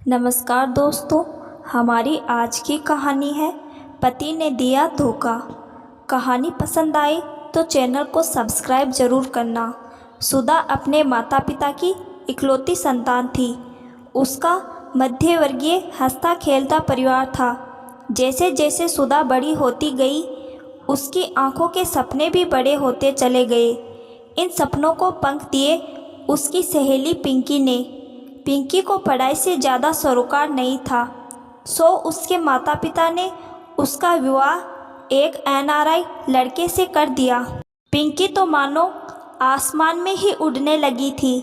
नमस्कार दोस्तों, हमारी आज की कहानी है पति ने दिया धोखा। कहानी पसंद आई तो चैनल को सब्सक्राइब ज़रूर करना। सुधा अपने माता पिता की इकलौती संतान थी। उसका मध्यवर्गीय हंसता खेलता परिवार था। जैसे जैसे सुधा बड़ी होती गई, उसकी आंखों के सपने भी बड़े होते चले गए। इन सपनों को पंख दिए उसकी सहेली पिंकी ने। पिंकी को पढ़ाई से ज़्यादा सरोकार नहीं था, सो उसके माता पिता ने उसका विवाह एक NRI लड़के से कर दिया। पिंकी तो मानो आसमान में ही उड़ने लगी थी।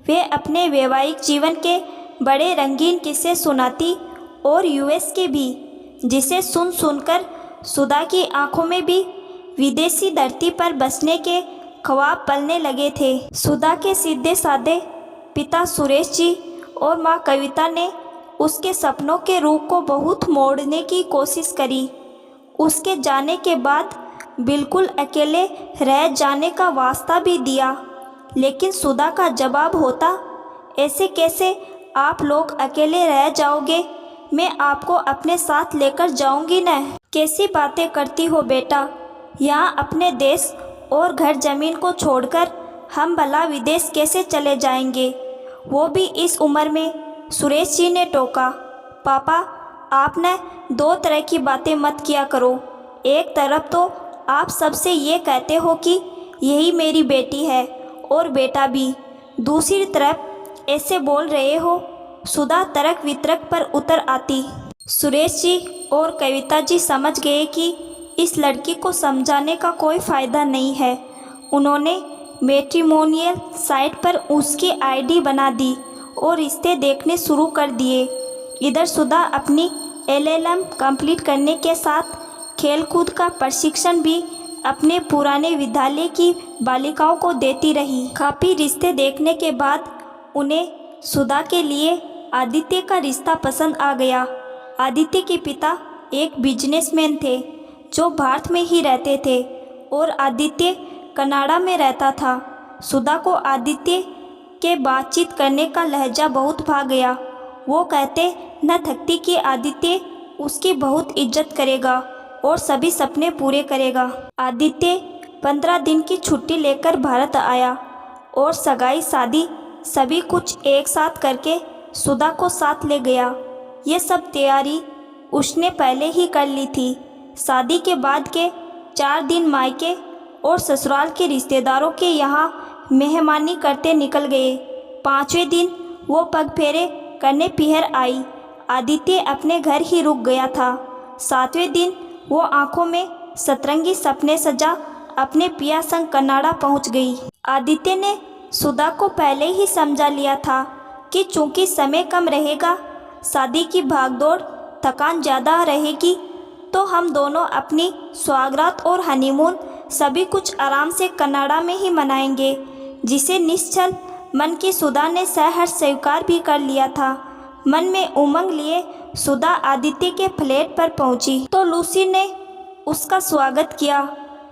वे अपने वैवाहिक जीवन के बड़े रंगीन किस्से सुनाती और US के भी, जिसे सुन सुनकर सुधा की आंखों में भी विदेशी धरती पर बसने के ख्वाब पलने लगे थे। सुधा के सीधे साधे पिता सुरेश जी और माँ कविता ने उसके सपनों के रूप को बहुत मोड़ने की कोशिश करी। उसके जाने के बाद बिल्कुल अकेले रह जाने का वास्ता भी दिया, लेकिन सुधा का जवाब होता, ऐसे कैसे आप लोग अकेले रह जाओगे, मैं आपको अपने साथ लेकर जाऊंगी न। कैसी बातें करती हो बेटा, यहाँ अपने देश और घर जमीन को छोड़कर हम भला विदेश कैसे चले जाएंगे, वो भी इस उम्र में। सुरेश जी ने टोका। पापा, आप न दो तरह की बातें मत किया करो। एक तरफ तो आप सबसे ये कहते हो कि यही मेरी बेटी है और बेटा भी, दूसरी तरफ ऐसे बोल रहे हो। सुधा तर्क वितर्क पर उतर आती। सुरेश जी और कविता जी समझ गए कि इस लड़की को समझाने का कोई फ़ायदा नहीं है। उन्होंने मैट्रिमोनियल साइट पर उसकी ID बना दी और रिश्ते देखने शुरू कर दिए। इधर सुधा अपनी LLM कंप्लीट करने के साथ खेलकूद का प्रशिक्षण भी अपने पुराने विद्यालय की बालिकाओं को देती रही। काफ़ी रिश्ते देखने के बाद उन्हें सुधा के लिए आदित्य का रिश्ता पसंद आ गया। आदित्य के पिता एक बिजनेसमैन थे जो भारत में ही रहते थे और आदित्य कनाडा में रहता था। सुधा को आदित्य के बातचीत करने का लहजा बहुत भा गया। वो कहते न थकती कि आदित्य उसकी बहुत इज्जत करेगा और सभी सपने पूरे करेगा। आदित्य 15 दिन की छुट्टी लेकर भारत आया और सगाई शादी सभी कुछ एक साथ करके सुधा को साथ ले गया। ये सब तैयारी उसने पहले ही कर ली थी। शादी के बाद के 4 दिन मायके और ससुराल के रिश्तेदारों के यहाँ मेहमानी करते निकल गए। 5वें दिन वो पग फेरे करने पीहर आई। आदित्य अपने घर ही रुक गया था। 7वें दिन वो आंखों में सतरंगी सपने सजा अपने पिया संग कनाडा पहुंच गई। आदित्य ने सुधा को पहले ही समझा लिया था कि चूंकि समय कम रहेगा, शादी की भागदौड़ थकान ज़्यादा रहेगी, तो हम दोनों अपनी स्वागरात और हनीमून सभी कुछ आराम से कनाडा में ही मनाएंगे, जिसे निश्चल मन की सुधा ने सहर्ष स्वीकार भी कर लिया था। मन में उमंग लिए सुधा आदित्य के फ्लैट पर पहुंची तो लूसी ने उसका स्वागत किया।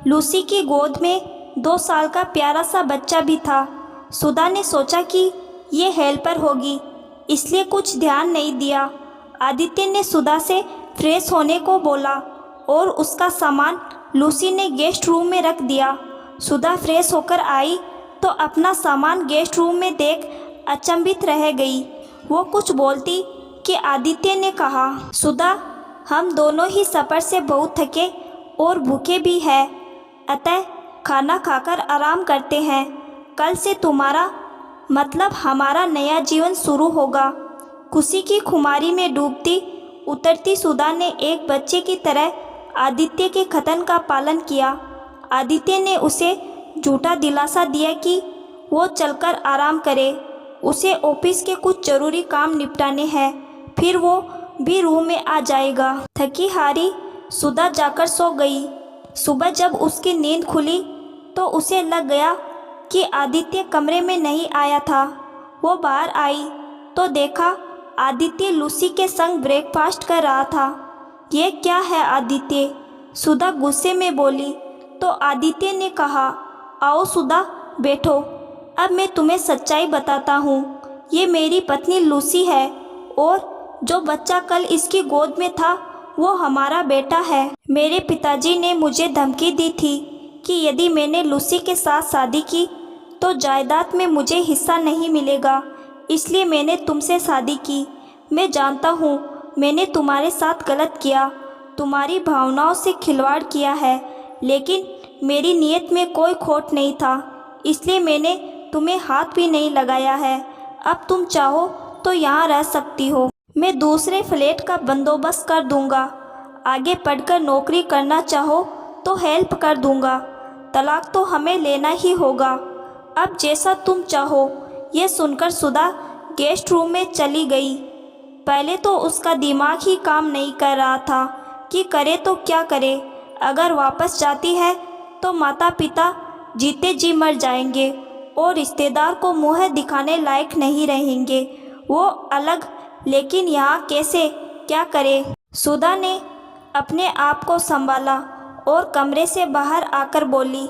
लूसी की गोद में 2 साल का प्यारा सा बच्चा भी था। सुधा ने सोचा कि ये हेल्पर होगी, इसलिए कुछ ध्यान नहीं दिया। आदित्य ने सुधा से फ्रेश होने को बोला और उसका सामान लूसी ने गेस्ट रूम में रख दिया। सुधा फ्रेश होकर आई तो अपना सामान गेस्ट रूम में देख अचंभित रह गई। वो कुछ बोलती कि आदित्य ने कहा, सुधा, हम दोनों ही सफ़र से बहुत थके और भूखे भी हैं, अतः खाना खाकर आराम करते हैं। कल से तुम्हारा मतलब हमारा नया जीवन शुरू होगा। खुशी की खुमारी में डूबती उतरती सुधा ने एक बच्चे की तरह आदित्य के कथन का पालन किया। आदित्य ने उसे झूठा दिलासा दिया कि वो चलकर आराम करे, उसे ऑफिस के कुछ ज़रूरी काम निपटाने हैं, फिर वो भी रूम में आ जाएगा। थकी हारी सुधा जाकर सो गई। सुबह जब उसकी नींद खुली तो उसे लग गया कि आदित्य कमरे में नहीं आया था। वो बाहर आई तो देखा आदित्य लूसी के संग ब्रेकफास्ट कर रहा था। ये क्या है आदित्य? सुधा गुस्से में बोली तो आदित्य ने कहा, आओ सुधा, बैठो। अब मैं तुम्हें सच्चाई बताता हूँ। ये मेरी पत्नी लूसी है और जो बच्चा कल इसकी गोद में था वो हमारा बेटा है। मेरे पिताजी ने मुझे धमकी दी थी कि यदि मैंने लूसी के साथ शादी की तो जायदाद में मुझे हिस्सा नहीं मिलेगा, इसलिए मैंने तुमसे शादी की। मैं जानता हूँ मैंने तुम्हारे साथ गलत किया, तुम्हारी भावनाओं से खिलवाड़ किया है, लेकिन मेरी नीयत में कोई खोट नहीं था, इसलिए मैंने तुम्हें हाथ भी नहीं लगाया है। अब तुम चाहो तो यहाँ रह सकती हो, मैं दूसरे फ्लैट का बंदोबस्त कर दूँगा। आगे पढ़कर नौकरी करना चाहो तो हेल्प कर दूँगा। तलाक तो हमें लेना ही होगा, अब जैसा तुम चाहो। यह सुनकर सुधा गेस्ट रूम में चली गई। पहले तो उसका दिमाग ही काम नहीं कर रहा था कि करे तो क्या करे। अगर वापस जाती है तो माता पिता जीते जी मर जाएंगे और रिश्तेदार को मुँह दिखाने लायक नहीं रहेंगे। वो अलग, लेकिन यहाँ कैसे, क्या करे। सुधा ने अपने आप को संभाला और कमरे से बाहर आकर बोली,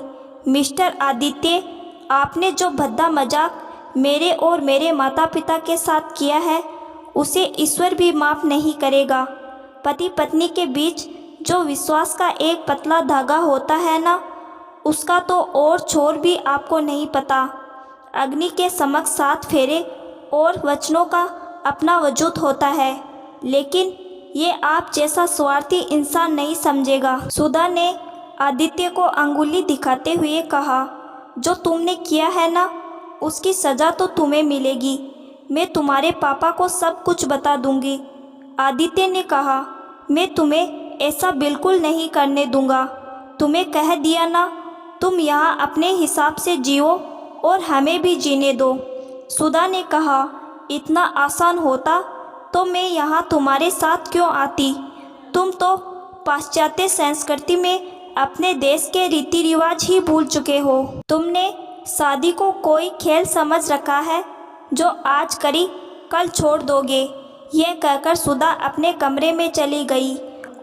मिस्टर आदित्य, आपने जो भद्दा मजाक मेरे और मेरे माता पिता के साथ किया है उसे ईश्वर भी माफ़ नहीं करेगा। पति पत्नी के बीच जो विश्वास का एक पतला धागा होता है ना, उसका तो और छोर भी आपको नहीं पता। अग्नि के समक्ष 7 फेरे और वचनों का अपना वजूद होता है, लेकिन ये आप जैसा स्वार्थी इंसान नहीं समझेगा। सुधा ने आदित्य को अंगुली दिखाते हुए कहा, जो तुमने किया है ना उसकी सज़ा तो तुम्हें मिलेगी। मैं तुम्हारे पापा को सब कुछ बता दूंगी। आदित्य ने कहा, मैं तुम्हें ऐसा बिल्कुल नहीं करने दूंगा। तुम्हें कह दिया ना, तुम यहाँ अपने हिसाब से जियो और हमें भी जीने दो। सुधा ने कहा, इतना आसान होता तो मैं यहाँ तुम्हारे साथ क्यों आती। तुम तो पाश्चात्य संस्कृति में अपने देश के रीति रिवाज ही भूल चुके हो। तुमने शादी को कोई खेल समझ रखा है, जो आज करी कल छोड़ दोगे। यह कहकर सुधा अपने कमरे में चली गई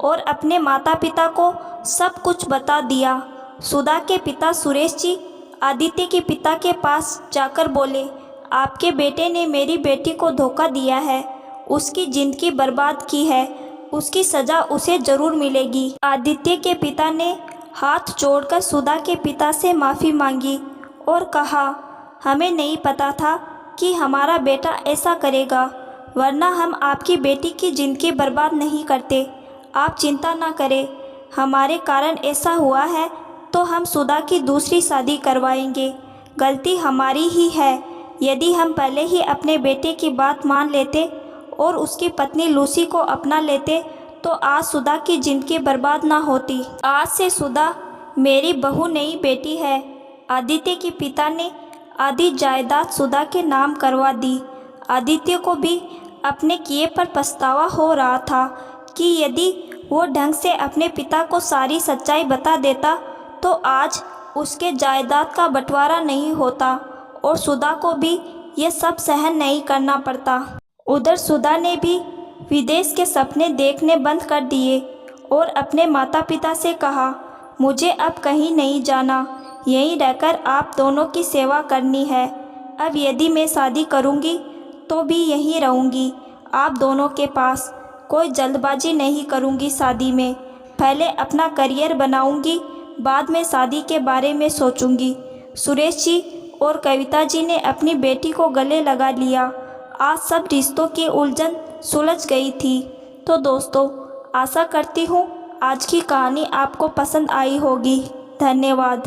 और अपने माता पिता को सब कुछ बता दिया। सुधा के पिता सुरेश जी आदित्य के पिता के पास जाकर बोले, आपके बेटे ने मेरी बेटी को धोखा दिया है, उसकी ज़िंदगी बर्बाद की है, उसकी सज़ा उसे ज़रूर मिलेगी। आदित्य के पिता ने हाथ जोड़कर सुधा के पिता से माफ़ी मांगी और कहा, हमें नहीं पता था कि हमारा बेटा ऐसा करेगा, वरना हम आपकी बेटी की ज़िंदगी बर्बाद नहीं करते। आप चिंता ना करें, हमारे कारण ऐसा हुआ है तो हम सुधा की दूसरी शादी करवाएंगे। गलती हमारी ही है। यदि हम पहले ही अपने बेटे की बात मान लेते और उसकी पत्नी लूसी को अपना लेते तो आज सुधा की ज़िंदगी बर्बाद ना होती। आज से सुधा मेरी बहू नहीं बेटी है। आदित्य के पिता ने आधी जायदाद सुधा के नाम करवा दी। आदित्य को भी अपने किए पर पछतावा हो रहा था कि यदि वो ढंग से अपने पिता को सारी सच्चाई बता देता तो आज उसके जायदाद का बंटवारा नहीं होता और सुधा को भी ये सब सहन नहीं करना पड़ता। उधर सुधा ने भी विदेश के सपने देखने बंद कर दिए और अपने माता पिता से कहा, मुझे अब कहीं नहीं जाना, यहीं रहकर आप दोनों की सेवा करनी है। अब यदि मैं शादी करूंगी तो भी यहीं रहूंगी आप दोनों के पास। कोई जल्दबाजी नहीं करूंगी शादी में, पहले अपना करियर बनाऊंगी, बाद में शादी के बारे में सोचूंगी। सुरेश जी और कविता जी ने अपनी बेटी को गले लगा लिया। आज सब रिश्तों की उलझन सुलझ गई थी। तो दोस्तों, आशा करती हूँ आज की कहानी आपको पसंद आई होगी। धन्यवाद।